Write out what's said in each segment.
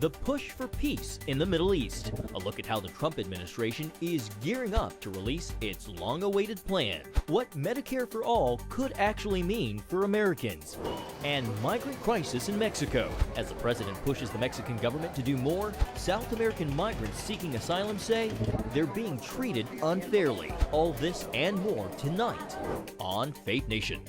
the push for peace in the Middle East. A look at how the Trump administration is gearing up to release its long-awaited plan. What Medicare for All could actually mean for Americans. And migrant crisis in Mexico. As the president pushes the Mexican government to do more, South American migrants seeking asylum say they're being treated unfairly. All this and more tonight on Faith Nation.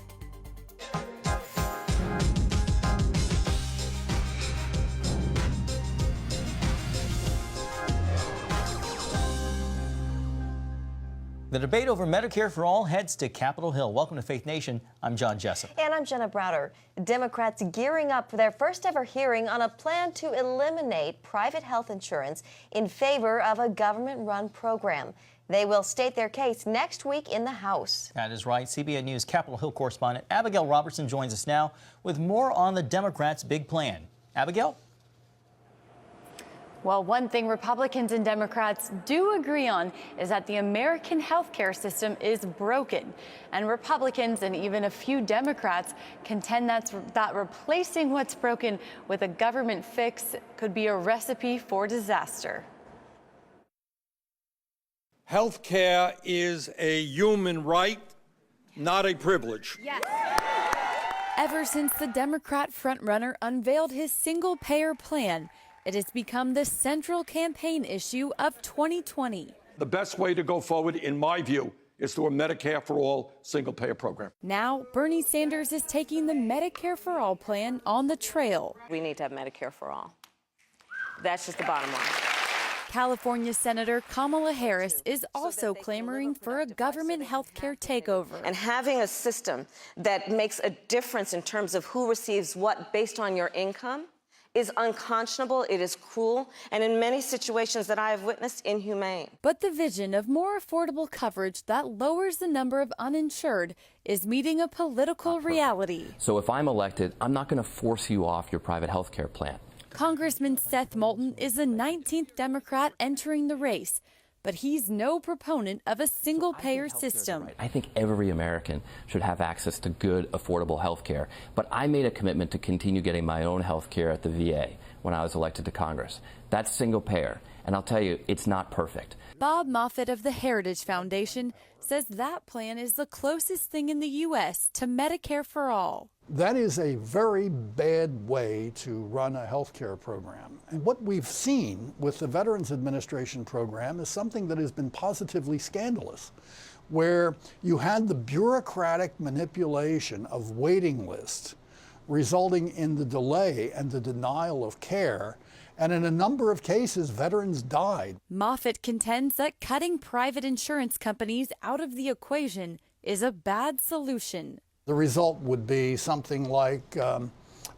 The debate over Medicare for All heads to Capitol Hill. Welcome to Faith Nation. I'm John Jessup. And I'm Jenna Browder. Democrats gearing up for their first ever hearing on a plan to eliminate private health insurance in favor of a government-run program. They will state their case next week in the House. That is right. CBN News Capitol Hill correspondent Abigail Robertson joins us now with more on the Democrats' big plan. Abigail? Well, one thing Republicans and Democrats do agree on is that the American healthcare system is broken. And Republicans and even a few Democrats contend that replacing what's broken with a government fix could be a recipe for disaster. Healthcare is a human right, not a privilege. Yes. Ever since the Democrat frontrunner unveiled his single-payer plan, it has become the central campaign issue of 2020. The best way to go forward, in my view, is through a Medicare for All single-payer program. Now, Bernie Sanders is taking the Medicare for All plan on the trail. We need to have Medicare for all. That's just the bottom line. California Senator Kamala Harris is also clamoring for a government health care takeover. And having a system that makes a difference in terms of who receives what based on your income is unconscionable, it is cruel, and in many situations that I have witnessed, inhumane. But the vision of more affordable coverage that lowers the number of uninsured is meeting a political reality. So if I'm elected, I'm not going to force you off your private health care plan. Congressman Seth Moulton is the 19th Democrat entering the race, but he's no proponent of a single-payer system. I think every American should have access to good, affordable health care. But I made a commitment to continue getting my own health care at the VA when I was elected to Congress. That's single-payer, and I'll tell you, it's not perfect. Bob Moffett of the Heritage Foundation says that plan is the closest thing in the U.S. to Medicare for All. That is a very bad way to run a health care program. And what we've seen with the Veterans Administration program is something that has been positively scandalous, where you had the bureaucratic manipulation of waiting lists resulting in the delay and the denial of care. And in a number of cases, veterans died. Moffett contends that cutting private insurance companies out of the equation is a bad solution. The result would be something like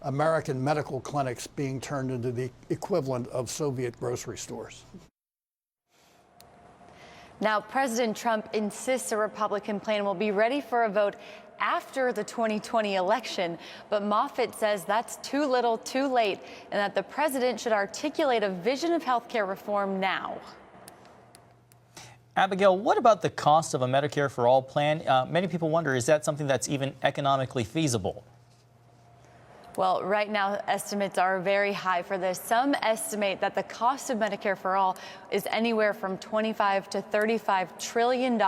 American medical clinics being turned into the equivalent of Soviet grocery stores. Now, President Trump insists a Republican plan will be ready for a vote after the 2020 election, but Moffett says that's too little, too late, and that the president should articulate a vision of health care reform now. Abigail, what about the cost of a Medicare for All plan? Many people wonder, is that something that's even economically feasible? Well, right now, estimates are very high for this. Some estimate that the cost of Medicare for All is anywhere from $25 to $35 trillion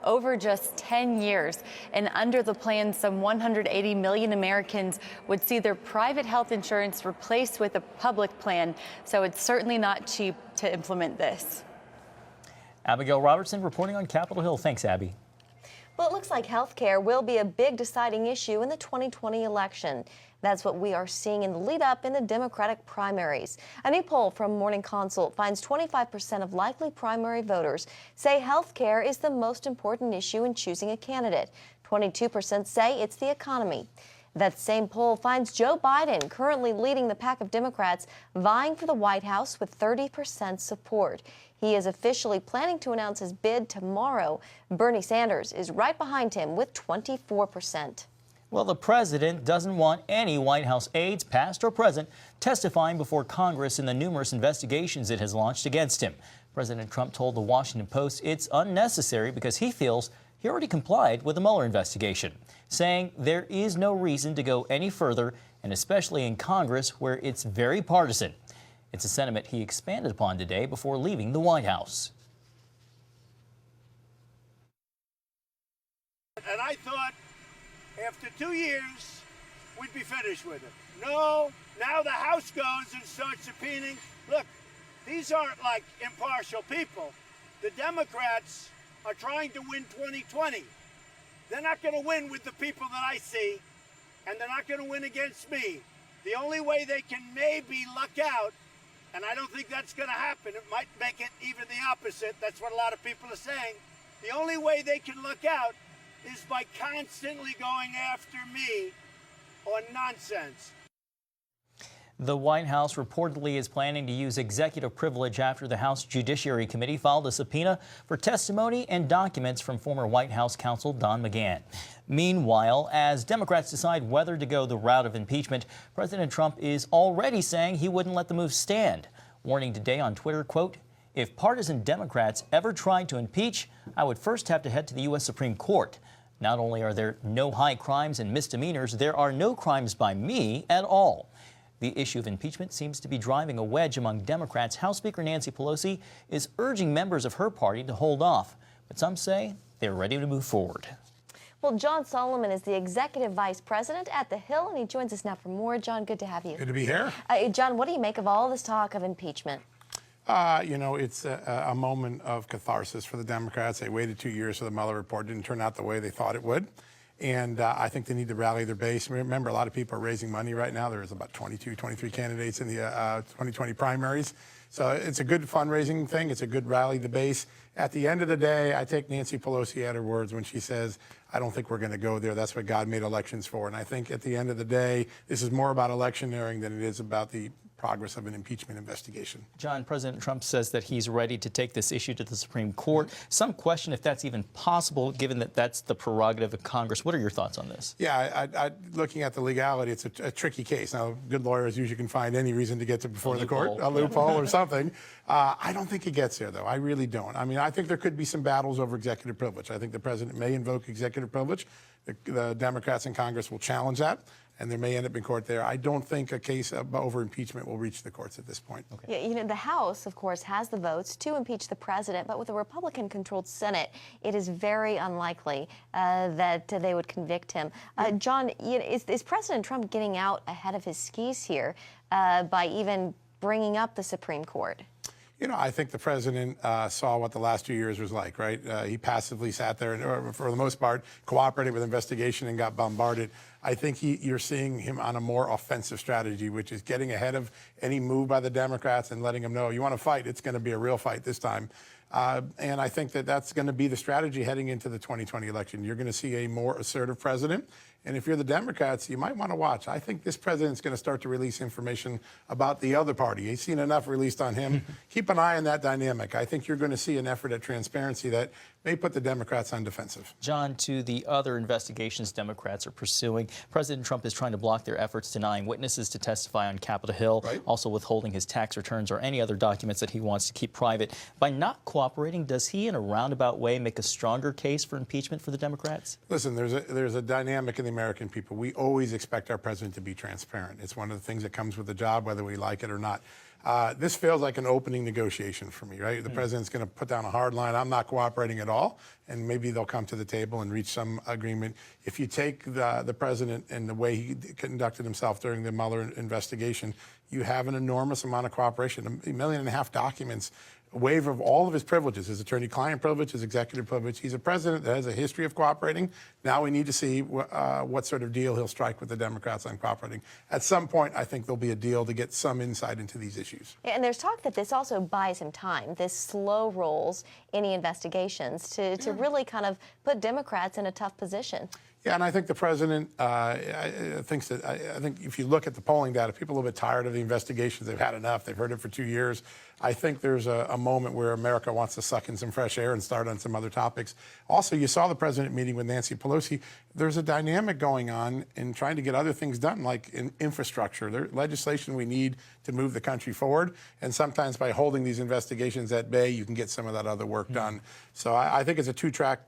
over just 10 years. And under the plan, some 180 million Americans would see their private health insurance replaced with a public plan. So it's certainly not cheap to implement this. Abigail Robertson reporting on Capitol Hill. Thanks, Abby. Well, it looks like health care will be a big deciding issue in the 2020 election. That's what we are seeing in the lead up in the Democratic primaries. A new poll from Morning Consult finds 25% of likely primary voters say health care is the most important issue in choosing a candidate. 22% say it's the economy. That same poll finds Joe Biden currently leading the pack of Democrats vying for the White House with 30% support. He is officially planning to announce his bid tomorrow. Bernie Sanders is right behind him with 24%. Well, the president doesn't want any White House aides, past or present, testifying before Congress in the numerous investigations it has launched against him. President Trump told the Washington Post it's unnecessary because he feels he already complied with the Mueller investigation, saying there is no reason to go any further, and especially in Congress where it's very partisan. It's a sentiment he expanded upon today before leaving the White House. And I thought after 2 years, we'd be finished with it. No, now the House goes and starts subpoenaing. Look, these aren't like impartial people. The Democrats are trying to win 2020. They're not going to win with the people that I see, and they're not going to win against me. The only way they can maybe luck out, and I don't think that's going to happen, it might make it even the opposite. That's what a lot of people are saying. The only way they can luck out is by constantly going after me on nonsense. The White House reportedly is planning to use executive privilege after the House Judiciary Committee filed a subpoena for testimony and documents from former White House counsel Don McGahn. Meanwhile, as Democrats decide whether to go the route of impeachment, President Trump is already saying he wouldn't let the move stand, warning today on Twitter, quote, "If partisan Democrats ever tried to impeach, I would first have to head to the U.S. Supreme Court. Not only are there no high crimes and misdemeanors, there are no crimes by me at all." The issue of impeachment seems to be driving a wedge among Democrats. House Speaker Nancy Pelosi is urging members of her party to hold off, but some say they're ready to move forward. Well, John Solomon is the executive vice president at the Hill, and he joins us now for more. John, good to have you. Good to be here. John, what do you make of all this talk of impeachment? You know, it's a moment of catharsis for the Democrats. They waited 2 years for the Mueller report. Didn't turn out the way they thought it would. And I think they need to rally their base. Remember, a lot of people are raising money right now. There's about 22, 23 candidates in the 2020 primaries. So it's a good fundraising thing. It's a good rally the base. At the end of the day, I take Nancy Pelosi at her words when she says, I don't think we're going to go there. That's what God made elections for. And I think at the end of the day, this is more about electioneering than it is about the progress of an impeachment investigation. John, President Trump says that he's ready to take this issue to the Supreme Court. Some question if that's even possible, given that that's the prerogative of Congress. What are your thoughts on this? Yeah, looking at the legality, it's a tricky case. Now, good lawyers usually can find any reason to get to before the court, a loophole or something. I don't think it gets there, though. I really don't. I mean, I think there could be some battles over executive privilege. I think the president may invoke executive privilege. The Democrats in Congress will challenge that, and there may end up in court there. I don't think a case over impeachment will reach the courts at this point. Okay. Yeah, you know, the House, of course, has the votes to impeach the president, but with a Republican-controlled Senate, it is very unlikely that they would convict him. John, is President Trump getting out ahead of his skis here by even bringing up the Supreme Court? You know, I think the president saw what the last 2 years was like, right? He passively sat there and, for the most part, cooperated with investigation and got bombarded. I think you're seeing him on a more offensive strategy, which is getting ahead of any move by the Democrats and letting them know, you want to fight, it's going to be a real fight this time. And I think that that's going to be the strategy heading into the 2020 election. You're going to see a more assertive president. And if you're the Democrats, you might want to watch. I think this president's going to start to release information about the other party. He's seen enough released on him. Keep an eye on that dynamic. I think you're going to see an effort at transparency that may put the Democrats on defensive. John, to the other investigations Democrats are pursuing, President Trump is trying to block their efforts denying witnesses to testify on Capitol Hill, also withholding his tax returns or any other documents that he wants to keep private. By not cooperating, does he in a roundabout way make a stronger case for impeachment for the Democrats? Listen, there's a dynamic in the American people. We always expect our president to be transparent. It's one of the things that comes with the job, whether we like it or not. This feels like an opening negotiation for me, right? The president's going to put down a hard line. I'm not cooperating at all, and maybe they'll come to the table and reach some agreement. If you take the president and the way he conducted himself during the Mueller investigation, you have an enormous amount of cooperation, 1.5 million documents, a waiver of all of his privileges, his attorney-client privilege, his executive privilege. He's a president that has a history of cooperating. Now we need to see what sort of deal he'll strike with the Democrats on cooperating. At some point, I think there'll be a deal to get some insight into these issues. And there's talk that this also buys him time. This slow rolls any investigations to really kind of put Democrats in a tough position. Yeah, and I think the president thinks that, I think if you look at the polling data, people are a little bit tired of the investigations. They've had enough. They've heard it for 2 years. I think there's a moment where America wants to suck in some fresh air and start on some other topics. Also, you saw the president meeting with Nancy Pelosi. There's a dynamic going on in trying to get other things done, like in infrastructure. There's legislation we need to move the country forward, and sometimes by holding these investigations at bay, you can get some of that other work done. So I think it's a two-track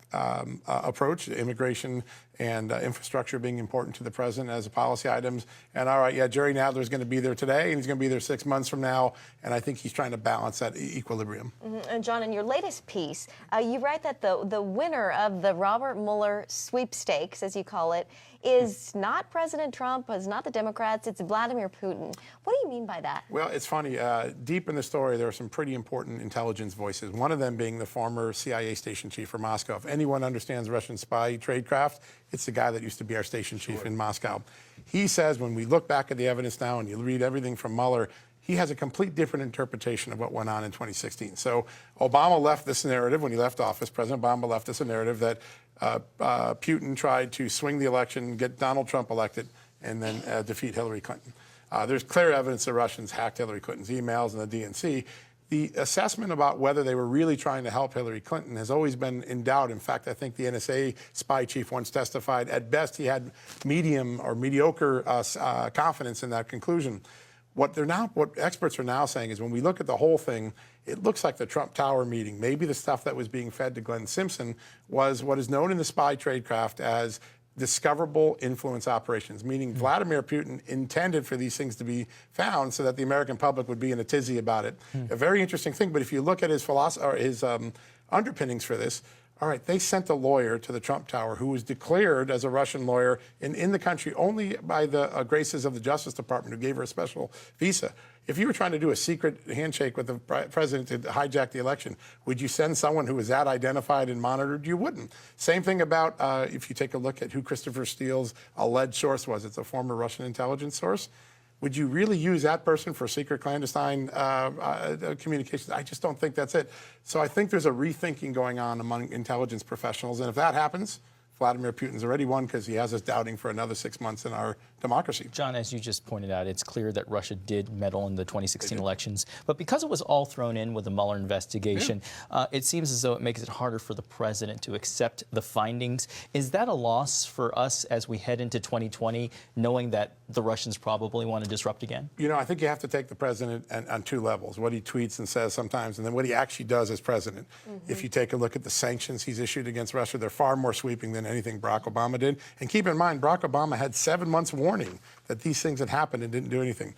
approach: immigration and infrastructure being important to the president as policy items. And all right, yeah, Jerry Nadler's going to be there today, and he's going to be there 6 months from now. And I think he's trying to balance that equilibrium. And John, in your latest piece, you write that the winner of the Robert Mueller sweepstakes, as you call it, is not President Trump, is not the Democrats, it's Vladimir Putin. What do you mean by that? Well, it's funny. Deep in the story, there are some pretty important intelligence voices, one of them being the former CIA station chief for Moscow. If anyone understands Russian spy tradecraft, it's the guy that used to be our station chief in Moscow. He says when we look back at the evidence now and you read everything from Mueller, he has a complete different interpretation of what went on in 2016. So Obama left this narrative when he left office. President Obama left us a narrative that Putin tried to swing the election, get Donald Trump elected, and then defeat Hillary Clinton. There's clear evidence the Russians hacked Hillary Clinton's emails and the DNC. The assessment about whether they were really trying to help Hillary Clinton has always been in doubt. In fact, I think the NSA spy chief once testified at best he had medium or mediocre confidence in that conclusion. What experts are now saying is when we look at the whole thing, it looks like the Trump Tower meeting, maybe the stuff that was being fed to Glenn Simpson, was what is known in the spy tradecraft as discoverable influence operations, meaning Vladimir Putin intended for these things to be found so that the American public would be in a tizzy about it. A very interesting thing, but if you look at his philosophy or his underpinnings for this, all right, they sent a lawyer to the Trump Tower who was declared as a Russian lawyer in the country only by the graces of the Justice Department, who gave her a special visa. If you were trying to do a secret handshake with the president to hijack the election, would you send someone who was that identified and monitored? You wouldn't. Same thing about if you take a look at who Christopher Steele's alleged source was. It's a former Russian intelligence source. Would you really use that person for secret clandestine communications? I just don't think that's it. So I think there's a rethinking going on among intelligence professionals. And if that happens, Vladimir Putin's already won because he has us doubting for another 6 months in our democracy. John, as you just pointed out, it's clear that Russia did meddle in the 2016 elections. But because it was all thrown in with the Mueller investigation, it seems as though it makes it harder for the president to accept the findings. Is that a loss for us as we head into 2020, knowing that the Russians probably want to disrupt again? You know, I think you have to take the president on two levels, what he tweets and says sometimes, and then what he actually does as president. If you take a look at the sanctions he's issued against Russia, they're far more sweeping than anything Barack Obama did. And keep in mind, Barack Obama had 7 months warning that these things had happened and didn't do anything.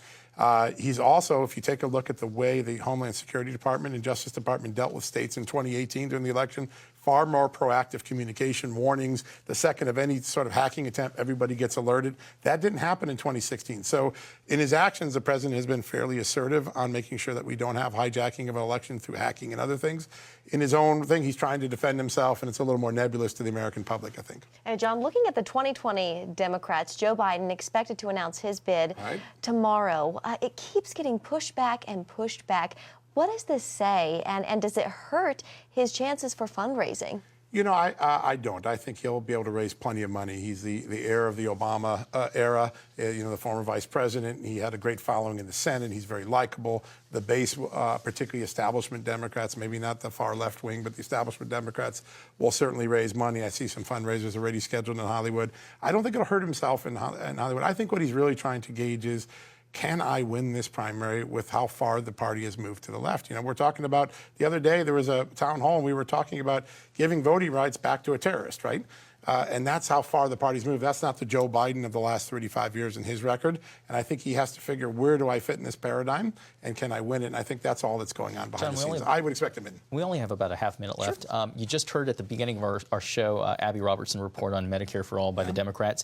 He's also, if you take a look at the way the Homeland Security Department and Justice Department dealt with states in 2018 during the election, far more proactive communication, warnings. The second of any sort of hacking attempt, everybody gets alerted. That didn't happen in 2016. So in his actions, the president has been fairly assertive on making sure that we don't have hijacking of an election through hacking and other things. In his own thing, he's trying to defend himself, and it's a little more nebulous to the American public, I think. And John, looking at the 2020 Democrats, Joe Biden expected to announce his bid tomorrow. It keeps getting pushed back and pushed back. What does this say, and does it hurt his chances for fundraising? You know, I don't. I think he'll be able to raise plenty of money. He's the heir of the Obama era, you know, the former vice president. He had a great following in the Senate. He's very likable. The base, particularly establishment Democrats, maybe not the far left wing, but the establishment Democrats will certainly raise money. I see some fundraisers already scheduled in Hollywood. I don't think it'll hurt himself in Hollywood. I think what he's really trying to gauge is, can I win this primary with how far the party has moved to the left? You know, we're talking about, the other day there was a town hall and we were talking about giving voting rights back to a terrorist, right? And that's how far the party's moved. That's not the Joe Biden of the last 35 years in his record. And I think he has to figure, where do I fit in this paradigm? And can I win it? And I think that's all that's going on behind the scenes. I would expect him in. We only have about a half minute left. You just heard at the beginning of our show, Abby Robertson report on Medicare for All by the Democrats.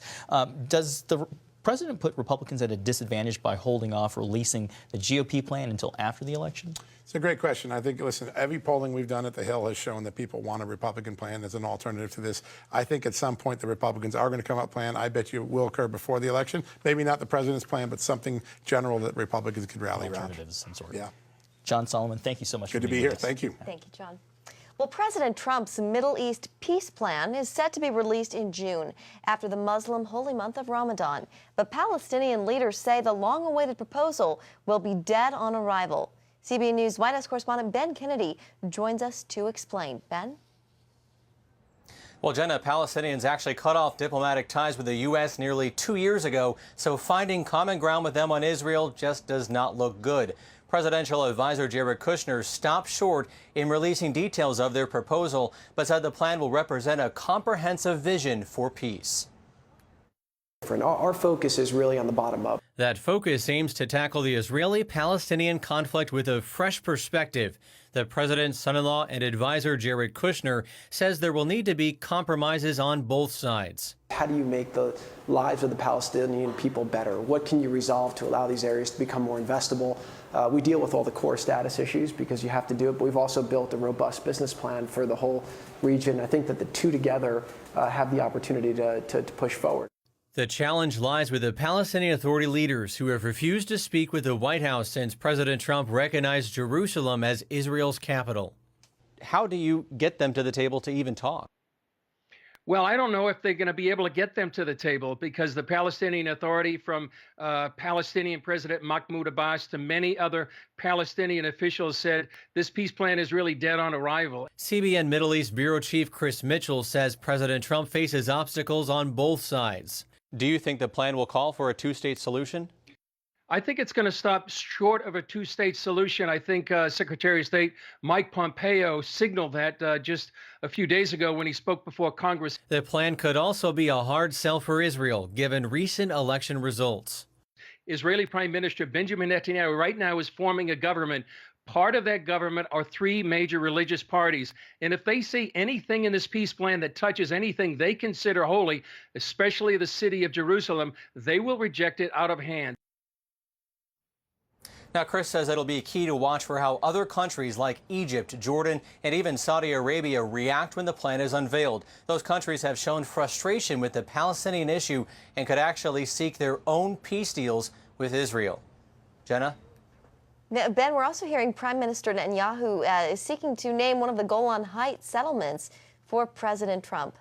Does the president put Republicans at a disadvantage by holding off releasing the GOP plan until after the election? It's a great question. I think, listen, every polling we've done at the Hill has shown that people want a Republican plan as an alternative to this. I think at some point the Republicans are going to come up with a plan. I bet you it will occur before the election. Maybe not the president's plan, but something general that Republicans could rally around. Alternatives of some sort. Yeah. John Solomon, thank you so much for being here. with us. Thank you. Thank you, John. Well, President Trump's Middle East peace plan is set to be released in June after the Muslim holy month of Ramadan. But Palestinian leaders say the long-awaited proposal will be dead on arrival. CBN News White House correspondent Ben Kennedy joins us to explain. Ben? Well, Jenna, Palestinians actually cut off diplomatic ties with the U.S. nearly 2 years ago, so finding common ground with them on Israel just does not look good. Presidential advisor Jared Kushner stopped short in releasing details of their proposal, but said the plan will represent a comprehensive vision for peace. Our focus is really on the bottom up. That focus aims to tackle the Israeli-Palestinian conflict with a fresh perspective. The president's son-in-law and advisor Jared Kushner says there will need to be compromises on both sides. How do you make the lives of the Palestinian people better? What can you resolve to allow these areas to become more investable? We deal with all the core status issues because you have to do it, but we've also built a robust business plan for the whole region. I think that the two together have the opportunity to push forward. The challenge lies with the Palestinian Authority leaders who have refused to speak with the White House since President Trump recognized Jerusalem as Israel's capital. How do you get them to the table to even talk? Well, I don't know if they're going to be able to get them to the table because the Palestinian Authority, from Palestinian President Mahmoud Abbas to many other Palestinian officials, said this peace plan is really dead on arrival. CBN Middle East Bureau Chief Chris Mitchell says President Trump faces obstacles on both sides. Do you think the plan will call for a two-state solution? I think it's going to stop short of a two-state solution. I think Secretary of State Mike Pompeo signaled that just a few days ago when he spoke before Congress. The plan could also be a hard sell for Israel, given recent election results. Israeli Prime Minister Benjamin Netanyahu right now is forming a government. Part of that government are three major religious parties. And if they see anything in this peace plan that touches anything they consider holy, especially the city of Jerusalem, they will reject it out of hand. Now, Chris says it'll be key to watch for how other countries like Egypt, Jordan, and even Saudi Arabia react when the plan is unveiled. Those countries have shown frustration with the Palestinian issue and could actually seek their own peace deals with Israel. Jenna? Now, Ben, we're also hearing Prime Minister Netanyahu is seeking to name one of the Golan Heights settlements for President Trump.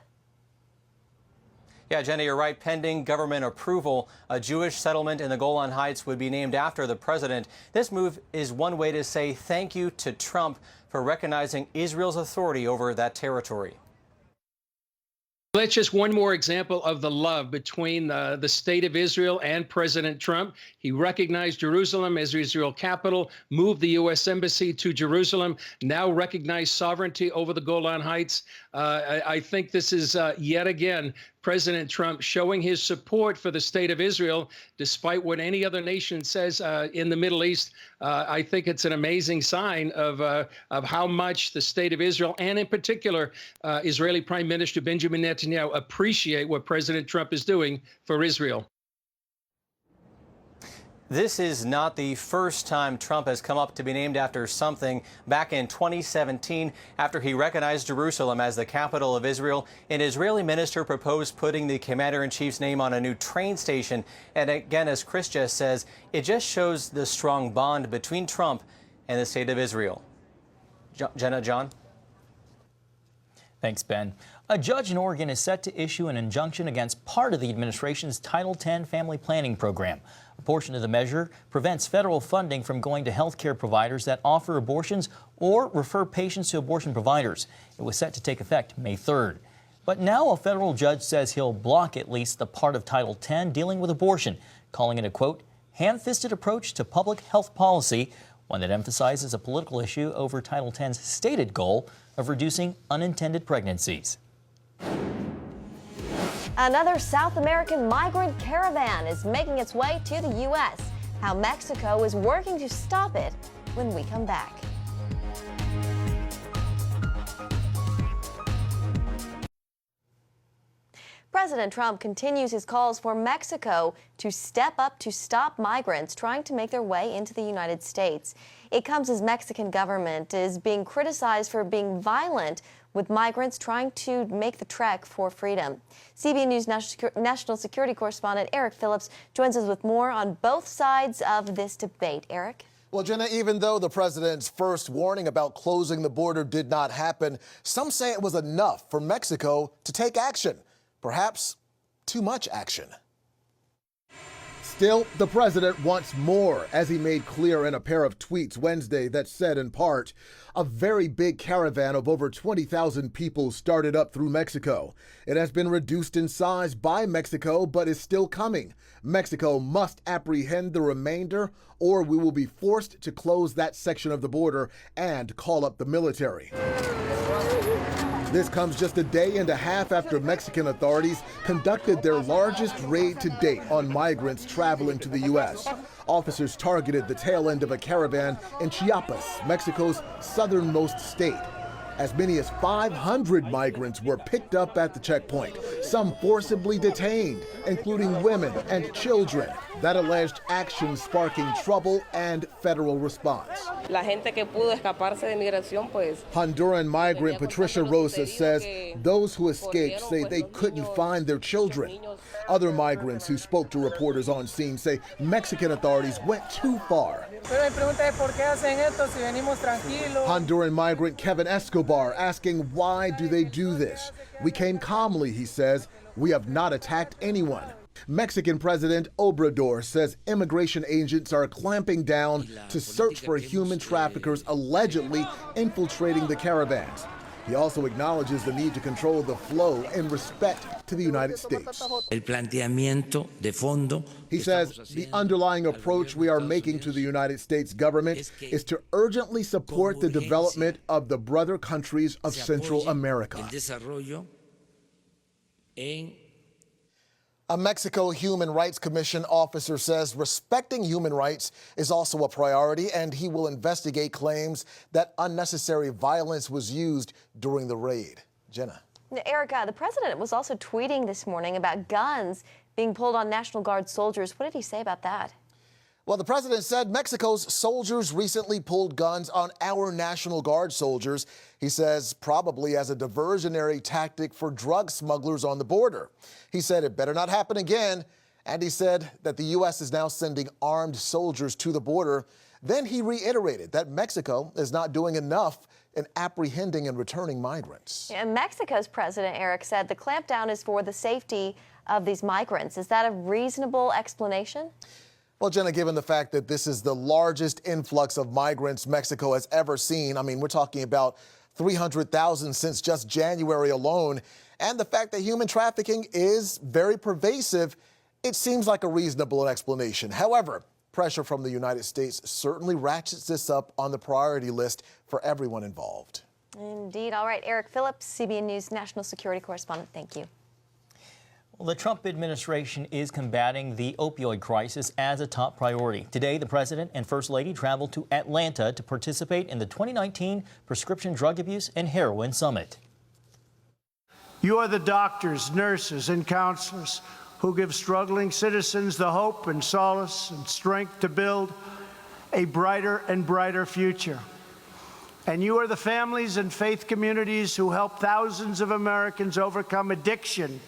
Yeah, Jenna, you're right. Pending government approval, a Jewish settlement in the Golan Heights would be named after the president. This move is one way to say thank you to Trump for recognizing Israel's authority over that territory. That's just one more example of the love between the state of Israel and President Trump. He recognized Jerusalem as Israel capital, moved the U.S. Embassy to Jerusalem, now recognized sovereignty over the Golan Heights. I think this is yet again President Trump showing his support for the state of Israel, despite what any other nation says in the Middle East. I think it's an amazing sign of how much the state of Israel, and in particular, Israeli Prime Minister Benjamin Netanyahu, appreciate what President Trump is doing for Israel. This is not the first time Trump has come up to be named after something. Back in 2017, after he recognized Jerusalem as the capital of Israel, an Israeli minister proposed putting the commander-in-chief's name on a new train station. And again, as Chris just says, it just shows the strong bond between Trump and the state of Israel. Jenna, John? Thanks, Ben. A judge in Oregon is set to issue an injunction against part of the administration's Title X family planning program. A portion of the measure prevents federal funding from going to health care providers that offer abortions or refer patients to abortion providers. It was set to take effect May 3rd. But now a federal judge says he'll block at least the part of Title X dealing with abortion, calling it a, quote, ham-fisted approach to public health policy, one that emphasizes a political issue over Title X's stated goal of reducing unintended pregnancies. Another South American migrant caravan is making its way to the U.S. How Mexico is working to stop it when we come back. President Trump continues his calls for Mexico to step up to stop migrants trying to make their way into the United States. It comes as Mexican government is being criticized for being violent with migrants trying to make the trek for freedom. CBN News national security correspondent Eric Phillips joins us with more on both sides of this debate. Eric? Well, Jenna, even though the president's first warning about closing the border did not happen, some say it was enough for Mexico to take action. Perhaps too much action. Still, the president wants more, as he made clear in a pair of tweets Wednesday that said, in part, a very big caravan of over 20,000 people started up through Mexico. It has been reduced in size by Mexico, but is still coming. Mexico must apprehend the remainder, or we will be forced to close that section of the border and call up the military. This comes just a day and a half after Mexican authorities conducted their largest raid to date on migrants traveling to the U.S. Officers targeted the tail end of a caravan in Chiapas, Mexico's southernmost state. As many as 500 migrants were picked up at the checkpoint, some forcibly detained, including women and children. That alleged action sparking trouble and federal response. Honduran migrant Patricia Rosa says those who escaped say they couldn't find their children. Other migrants who spoke to reporters on scene say Mexican authorities went too far. Honduran migrant Kevin Escobar asking why do they do this? We came calmly, he says. We have not attacked anyone. Mexican President Obrador says immigration agents are clamping down to search for human traffickers allegedly infiltrating the caravans. He also acknowledges the need to control the flow in respect to the United States. He says the underlying approach we are making to the United States government is to urgently support the development of the brother countries of Central America. A Mexico Human Rights Commission officer says respecting human rights is also a priority, and he will investigate claims that unnecessary violence was used during the raid. Jenna. Erica, the president was also tweeting this morning about guns being pulled on National Guard soldiers. What did he say about that? Well, the president said Mexico's soldiers recently pulled guns on our National Guard soldiers. He says probably as a diversionary tactic for drug smugglers on the border. He said it better not happen again. And he said that the U.S. is now sending armed soldiers to the border. Then he reiterated that Mexico is not doing enough in apprehending and returning migrants. And Mexico's president, Eric, said the clampdown is for the safety of these migrants. Is that a reasonable explanation? Well, Jenna, given the fact that this is the largest influx of migrants Mexico has ever seen, I mean, we're talking about 300,000 since just January alone, and the fact that human trafficking is very pervasive, it seems like a reasonable explanation. However, pressure from the United States certainly ratchets this up on the priority list for everyone involved. Indeed. All right, Eric Phillips, CBN News national security correspondent, thank you. Well, the Trump administration is combating the opioid crisis as a top priority. Today, the president and first lady traveled to Atlanta to participate in the 2019 Prescription Drug Abuse and Heroin Summit. You are the doctors, nurses, and counselors who give struggling citizens the hope and solace and strength to build a brighter and brighter future. And you are the families and faith communities who help thousands of Americans overcome addiction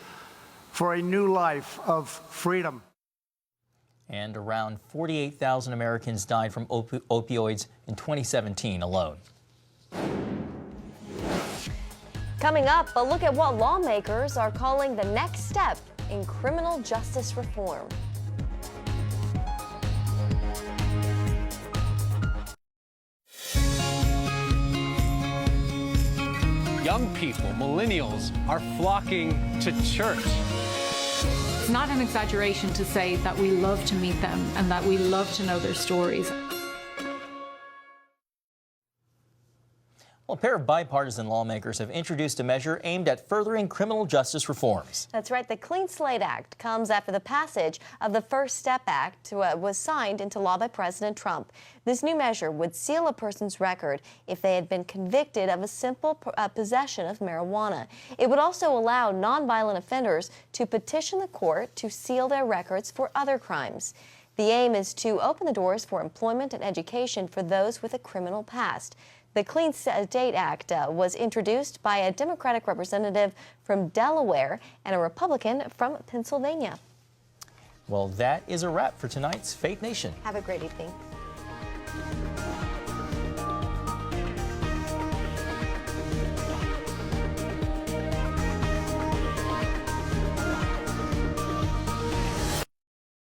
for a new life of freedom. And around 48,000 Americans died from opioids in 2017 alone. Coming up, a look at what lawmakers are calling the next step in criminal justice reform. Young people, millennials, are flocking to church. It's not an exaggeration to say that we love to meet them and that we love to know their stories. Well, a pair of bipartisan lawmakers have introduced a measure aimed at furthering criminal justice reforms. That's right. The Clean Slate Act comes after the passage of the First Step Act was signed into law by President Trump. This new measure would seal a person's record if they had been convicted of a simple possession of marijuana. It would also allow nonviolent offenders to petition the court to seal their records for other crimes. The aim is to open the doors for employment and education for those with a criminal past. The Clean Slate Act was introduced by a Democratic representative from Delaware and a Republican from Pennsylvania. Well, that is a wrap for tonight's Faith Nation. Have a great evening.